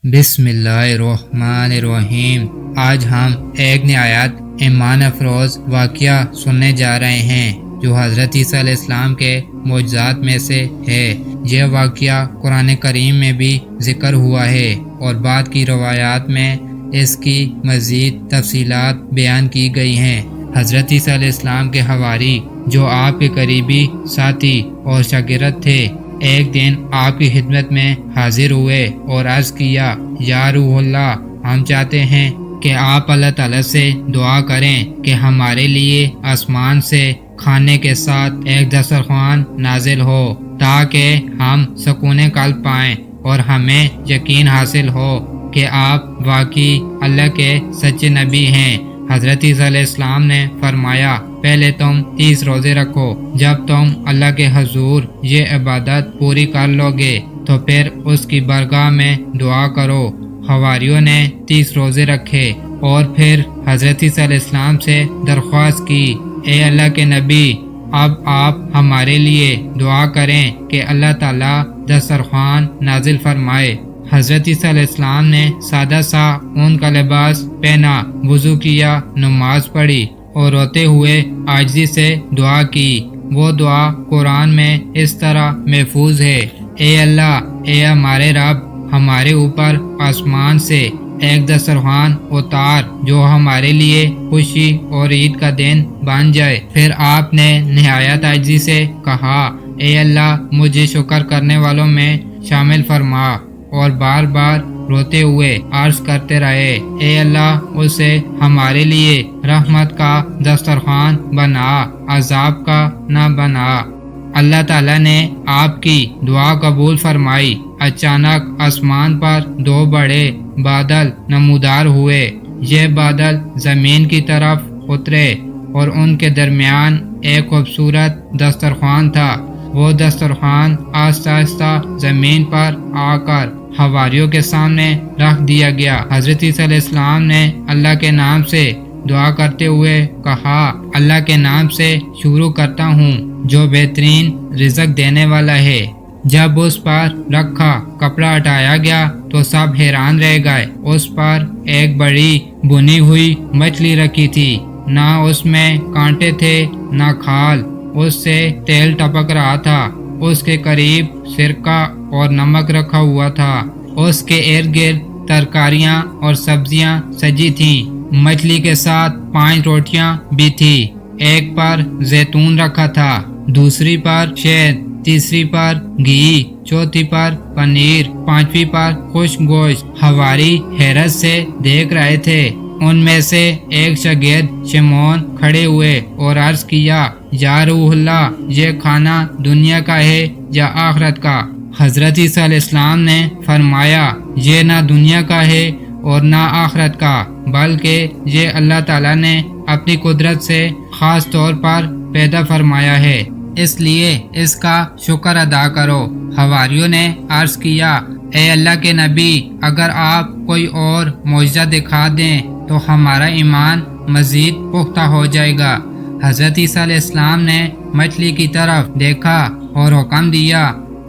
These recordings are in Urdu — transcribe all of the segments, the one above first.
بسم اللہ الرحمن الرحیم۔ آج ہم ایک نہایت ایمان افروز واقعہ سننے جا رہے ہیں جو حضرت عیسیٰ علیہ السلام کے معجزات میں سے ہے۔ یہ واقعہ قرآن کریم میں بھی ذکر ہوا ہے اور بعد کی روایات میں اس کی مزید تفصیلات بیان کی گئی ہیں۔ حضرت عیسیٰ علیہ السلام کے حواری جو آپ کے قریبی ساتھی اور شاگرد تھے، ایک دن آپ کی خدمت میں حاضر ہوئے اور عرض کیا، یا روح اللہ، ہم چاہتے ہیں کہ آپ اللہ تعالیٰ سے دعا کریں کہ ہمارے لیے آسمان سے کھانے کے ساتھ ایک دسترخوان نازل ہو تاکہ ہم سکون قلب پائیں اور ہمیں یقین حاصل ہو کہ آپ واقعی اللہ کے سچے نبی ہیں۔ حضرت عیسیٰ علیہ السلام نے فرمایا، پہلے تم 30 روزے رکھو، جب تم اللہ کے حضور یہ عبادت پوری کر لو گے تو پھر اس کی بارگاہ میں دعا کرو۔ حواریوں نے 30 روزے رکھے اور پھر حضرت عیسیٰ علیہ السلام سے درخواست کی، اے اللہ کے نبی، اب آپ ہمارے لیے دعا کریں کہ اللہ تعالیٰ دسترخوان نازل فرمائے۔ حضرت عیسیٰ علیہ السلام نے سادہ سا اون کا لباس پہنا، وضو کیا، نماز پڑھی اور روتے ہوئے عاجزی سے دعا کی۔ وہ دعا قرآن میں اس طرح محفوظ ہے، اے اللہ، اے ہمارے رب، ہمارے اوپر آسمان سے ایک دسترخوان اتار جو ہمارے لیے خوشی اور عید کا دن بن جائے۔ پھر آپ نے نہایت عاجزی سے کہا، اے اللہ، مجھے شکر کرنے والوں میں شامل فرما، اور بار بار روتے ہوئے عرض کرتے رہے، اے اللہ، اسے ہمارے لیے رحمت کا دسترخوان بنا، عذاب کا نہ بنا۔ اللہ تعالیٰ نے آپ کی دعا قبول فرمائی۔ اچانک آسمان پر 2 بڑے بادل نمودار ہوئے۔ یہ بادل زمین کی طرف اترے اور ان کے درمیان ایک خوبصورت دسترخوان تھا۔ وہ دسترخوان آہستہ آہستہ زمین پر آ کر حواریوں کے سامنے رکھ دیا گیا۔ حضرت عیسیٰ علیہ السلام نے اللہ کے نام سے دعا کرتے ہوئے کہا، اللہ کے نام سے شروع کرتا ہوں جو بہترین رزق دینے والا ہے۔ جب اس پر رکھا کپڑا ہٹایا گیا تو سب حیران رہ گئے۔ اس پر ایک بڑی بنی ہوئی مچھلی رکھی تھی، نہ اس میں کانٹے تھے نہ کھال، اس سے تیل ٹپک رہا تھا۔ اس کے قریب سرکہ اور نمک رکھا ہوا تھا۔ اس کے ارد گرد ترکاریاں اور سبزیاں سجی تھیں۔ مچھلی کے ساتھ 5 روٹیاں بھی تھیں۔ ایک پر زیتون رکھا تھا، دوسری پر شہد، تیسری پر گھی، چوتھی پر پنیر، 5ویں پر خشک گوشت۔ حواری حیرت سے دیکھ رہے تھے۔ ان میں سے ایک شاگرد شمعون کھڑے ہوئے اور عرض کیا، یا روح اللہ، یہ کھانا دنیا کا ہے یا آخرت کا؟ حضرت عیسیٰ علیہ السلام نے فرمایا، یہ نہ دنیا کا ہے اور نہ آخرت کا، بلکہ یہ اللہ تعالیٰ نے اپنی قدرت سے خاص طور پر پیدا فرمایا ہے، اس لیے اس کا شکر ادا کرو۔ حواریوں نے عرض کیا، اے اللہ کے نبی، اگر آپ کوئی اور معجزہ دکھا دیں تو ہمارا ایمان مزید پختہ ہو جائے گا۔ حضرت عیسیٰ علیہ السلام نے مچھلی کی طرف دیکھا اور حکم دیا،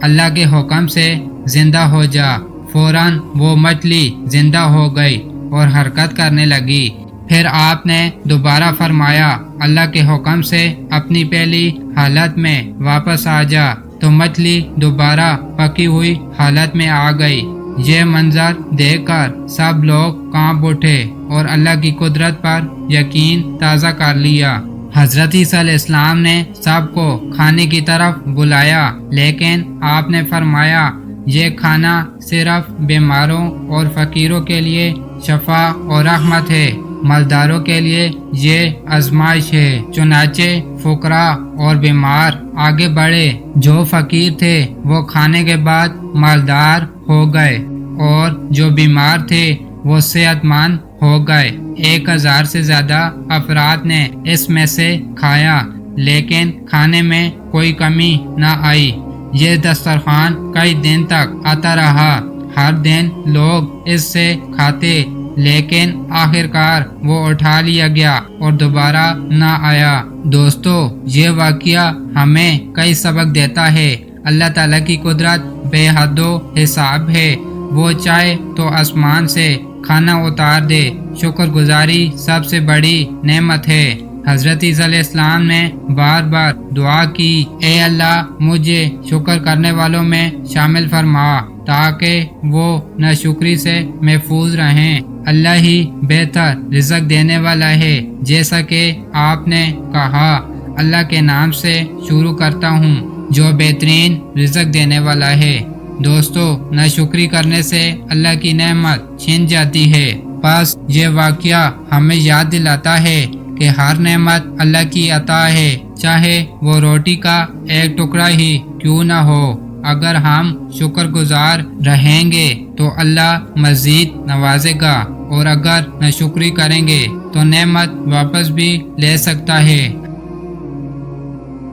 اللہ کے حکم سے زندہ ہو جا۔ فوراً وہ مچھلی زندہ ہو گئی اور حرکت کرنے لگی۔ پھر آپ نے دوبارہ فرمایا، اللہ کے حکم سے اپنی پہلی حالت میں واپس آ جا، تو مچھلی دوبارہ پکی ہوئی حالت میں آ گئی۔ یہ منظر دیکھ کر سب لوگ کانپ اٹھے اور اللہ کی قدرت پر یقین تازہ کر لیا۔ حضرت عیسیٰ علیہ السلام نے سب کو کھانے کی طرف بلایا، لیکن آپ نے فرمایا، یہ کھانا صرف بیماروں اور فقیروں کے لیے شفا اور رحمت ہے، مالداروں کے لیے یہ آزمائش ہے۔ چنانچہ فقراء اور بیمار آگے بڑھے۔ جو فقیر تھے وہ کھانے کے بعد مالدار ہو گئے اور جو بیمار تھے وہ صحت مند ہو گئے۔ 1000 سے زیادہ افراد نے اس میں سے کھایا، لیکن کھانے میں کوئی کمی نہ آئی۔ یہ دسترخوان کئی دن تک آتا رہا، ہر دن لوگ اس سے کھاتے، لیکن آخرکار وہ اٹھا لیا گیا اور دوبارہ نہ آیا۔ دوستو، یہ واقعہ ہمیں کئی سبق دیتا ہے۔ اللہ تعالیٰ کی قدرت بے حد و حساب ہے۔ وہ چاہے تو آسمان سے کھانا اتار دے۔ شکر گزاری سب سے بڑی نعمت ہے۔ حضرت عیسیٰ علیہ السلام نے بار بار دعا کی، اے اللہ مجھے شکر کرنے والوں میں شامل فرما تاکہ وہ ناشکری سے محفوظ رہیں۔ اللہ ہی بہتر رزق دینے والا ہے، جیسا کہ آپ نے کہا، اللہ کے نام سے شروع کرتا ہوں جو بہترین رزق دینے والا ہے۔ دوستو، ناشکری کرنے سے اللہ کی نعمت چھن جاتی ہے۔ بس یہ واقعہ ہمیں یاد دلاتا ہے کہ ہر نعمت اللہ کی عطا ہے، چاہے وہ روٹی کا ایک ٹکڑا ہی کیوں نہ ہو۔ اگر ہم شکر گزار رہیں گے تو اللہ مزید نوازے گا، اور اگر ناشکری کریں گے تو نعمت واپس بھی لے سکتا ہے۔